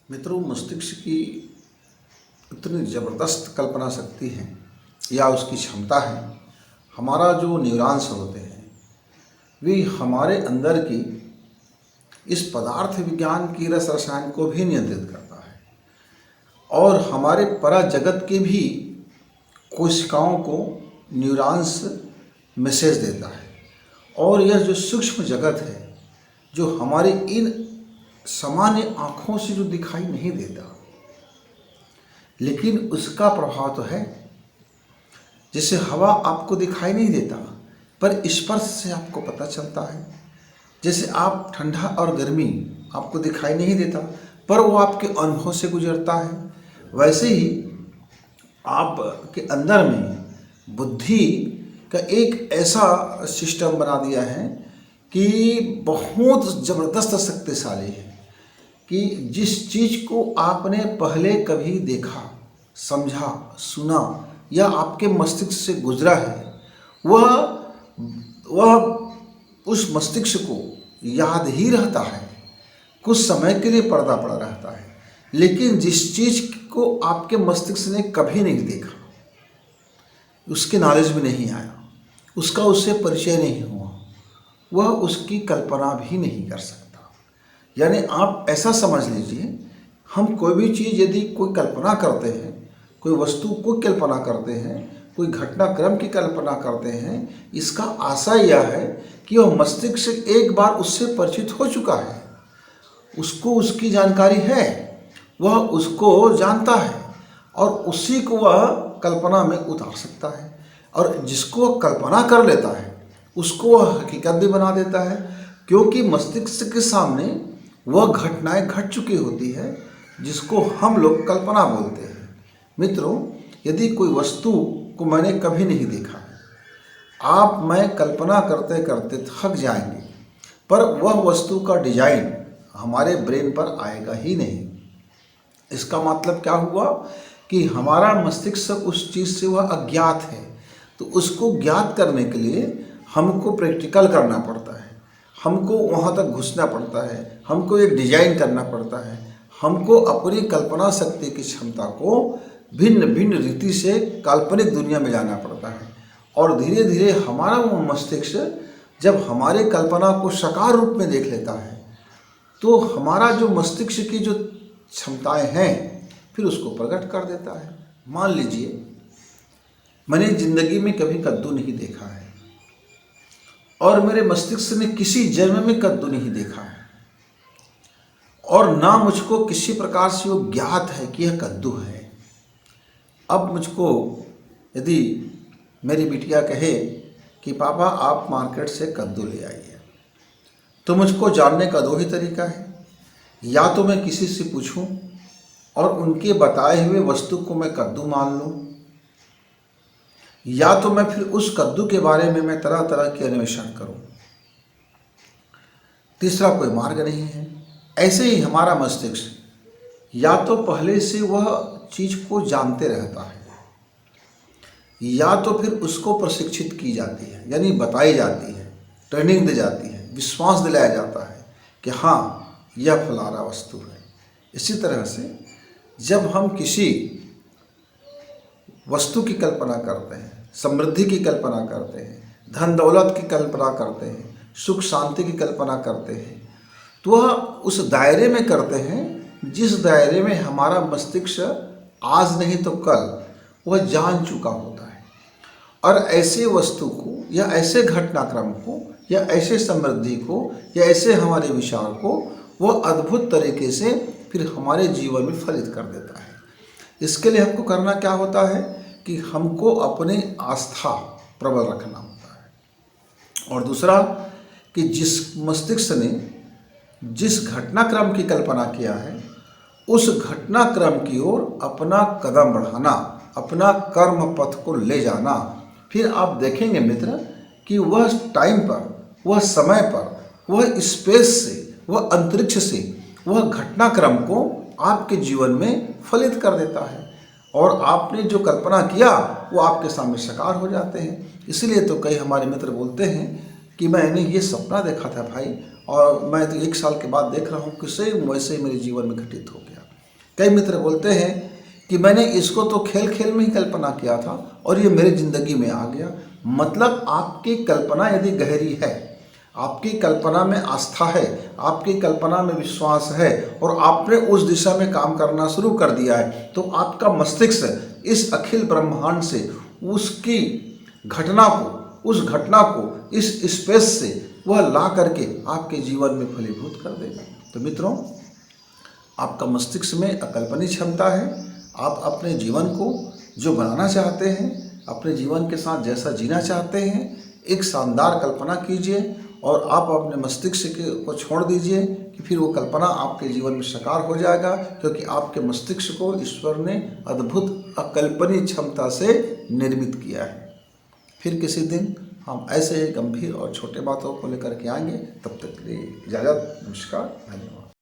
मित्रों, मस्तिष्क की इतनी ज़बरदस्त कल्पना शक्ति है या उसकी क्षमता है। हमारा जो न्यूरॉन्स होते हैं वे हमारे अंदर की इस पदार्थ विज्ञान की रस रसायन को भी नियंत्रित करता है और हमारे परा जगत के भी कोशिकाओं को न्यूरॉन्स मैसेज देता है। और यह जो सूक्ष्म जगत है जो हमारी इन सामान्य आँखों से जो दिखाई नहीं देता, लेकिन उसका प्रभाव तो है। जैसे हवा आपको दिखाई नहीं देता पर स्पर्श से आपको पता चलता है। जैसे आप ठंडा और गर्मी आपको दिखाई नहीं देता पर वो आपके अनुभव से गुजरता है, वैसे ही आपके अंदर में बुद्धि का एक ऐसा सिस्टम बना दिया है कि बहुत ज़बरदस्त शक्तिशाली है कि जिस चीज़ को आपने पहले कभी देखा, समझा, सुना या आपके मस्तिष्क से गुजरा है, वह उस मस्तिष्क को याद ही रहता है, कुछ समय के लिए पर्दा पड़ा रहता है। लेकिन जिस चीज़ को आपके मस्तिष्क ने कभी नहीं देखा, उसके नॉलेज में नहीं आया, उसका उससे परिचय नहीं हुआ, वह उसकी कल्पना भी नहीं कर सकता। यानी आप ऐसा समझ लीजिए, हम कोई भी चीज़ यदि कोई कल्पना करते हैं, कोई वस्तु को कल्पना करते हैं, कोई घटनाक्रम की कल्पना करते हैं, इसका आशय यह है कि वह मस्तिष्क एक बार उससे परिचित हो चुका है, उसको उसकी जानकारी है, वह उसको जानता है और उसी को वह कल्पना में उतार सकता है। और जिसको वह कल्पना कर लेता है उसको वह हकीकत भी बना देता है, क्योंकि मस्तिष्क के सामने वह घटनाएं घट चुकी होती है जिसको हम लोग कल्पना बोलते हैं। मित्रों, यदि कोई वस्तु को मैंने कभी नहीं देखा है, आप मैं कल्पना करते करते थक जाएंगे, पर वह वस्तु का डिजाइन हमारे ब्रेन पर आएगा ही नहीं। इसका मतलब क्या हुआ कि हमारा मस्तिष्क उस चीज़ से वह अज्ञात है, तो उसको ज्ञात करने के लिए हमको प्रैक्टिकल करना पड़ता है, हमको वहाँ तक घुसना पड़ता है, हमको एक डिजाइन करना पड़ता है, हमको अपनी कल्पना शक्ति की क्षमता को भिन्न भिन्न रीति से काल्पनिक दुनिया में जाना पड़ता है। और धीरे धीरे हमारा वो मस्तिष्क जब हमारे कल्पना को साकार रूप में देख लेता है तो हमारा जो मस्तिष्क की जो क्षमताएं हैं फिर उसको प्रकट कर देता है। मान लीजिए मैंने ज़िंदगी में कभी कद्दू नहीं देखा है और मेरे मस्तिष्क ने किसी जन्म में कद्दू नहीं देखा है और ना मुझको किसी प्रकार से वो ज्ञात है कि यह कद्दू है। अब मुझको यदि मेरी बिटिया कहे कि पापा आप मार्केट से कद्दू ले आइए, तो मुझको जानने का दो ही तरीका है, या तो मैं किसी से पूछूं और उनके बताए हुए वस्तु को मैं कद्दू मान लूं, या तो मैं फिर उस कद्दू के बारे में मैं तरह तरह के अन्वेषण करूं। तीसरा कोई मार्ग नहीं है। ऐसे ही हमारा मस्तिष्क या तो पहले से वह चीज़ को जानते रहता है या तो फिर उसको प्रशिक्षित की जाती है, यानी बताई जाती है, ट्रेनिंग दी जाती है, विश्वास दिलाया जाता है कि हाँ यह फलाना वस्तु है। इसी तरह से जब हम किसी वस्तु की कल्पना करते हैं, समृद्धि की कल्पना करते हैं, धन दौलत की कल्पना करते हैं, सुख शांति की कल्पना करते हैं, तो वह उस दायरे में करते हैं जिस दायरे में हमारा मस्तिष्क आज नहीं तो कल वह जान चुका होता है। और ऐसे वस्तु को या ऐसे घटनाक्रम को या ऐसे समृद्धि को या ऐसे हमारे विचार को वह अद्भुत तरीके से फिर हमारे जीवन में फलित कर देता है। इसके लिए हमको करना क्या होता है कि हमको अपनी आस्था प्रबल रखना होता है। और दूसरा कि जिस मस्तिष्क ने जिस घटनाक्रम की कल्पना किया है उस घटनाक्रम की ओर अपना कदम बढ़ाना, अपना कर्म पथ को ले जाना। फिर आप देखेंगे मित्र कि वह टाइम पर, वह समय पर, वह स्पेस से, वह अंतरिक्ष से वह घटनाक्रम को आपके जीवन में फलित कर देता है और आपने जो कल्पना किया वो आपके सामने साकार हो जाते हैं। इसलिए तो कई हमारे मित्र बोलते हैं कि मैंने ये सपना देखा था भाई और मैं तो 1 साल के बाद देख रहा हूँ कि सेम वैसे ही मेरे जीवन में घटित हो गया। कई मित्र बोलते हैं कि मैंने इसको तो खेल खेल में ही कल्पना किया था और ये मेरी ज़िंदगी में आ गया। मतलब आपकी कल्पना यदि गहरी है, आपकी कल्पना में आस्था है, आपकी कल्पना में विश्वास है और आपने उस दिशा में काम करना शुरू कर दिया है, तो आपका मस्तिष्क इस अखिल ब्रह्मांड से उसकी घटना को, उस घटना को इस स्पेस से वह ला करके आपके जीवन में फलीभूत कर देगा। तो मित्रों, आपका मस्तिष्क में अकल्पनीय क्षमता है। आप अपने जीवन को जो बनाना चाहते हैं, अपने जीवन के साथ जैसा जीना चाहते हैं, एक शानदार कल्पना कीजिए और आप अपने मस्तिष्क को छोड़ दीजिए कि फिर वो कल्पना आपके जीवन में साकार हो जाएगा, क्योंकि आपके मस्तिष्क को ईश्वर ने अद्भुत अकल्पनीय क्षमता से निर्मित किया है। फिर किसी दिन हम ऐसे ही गंभीर और छोटे बातों को लेकर के आएंगे। तब तक के लिए इजाज़त। नमस्कार, धन्यवाद।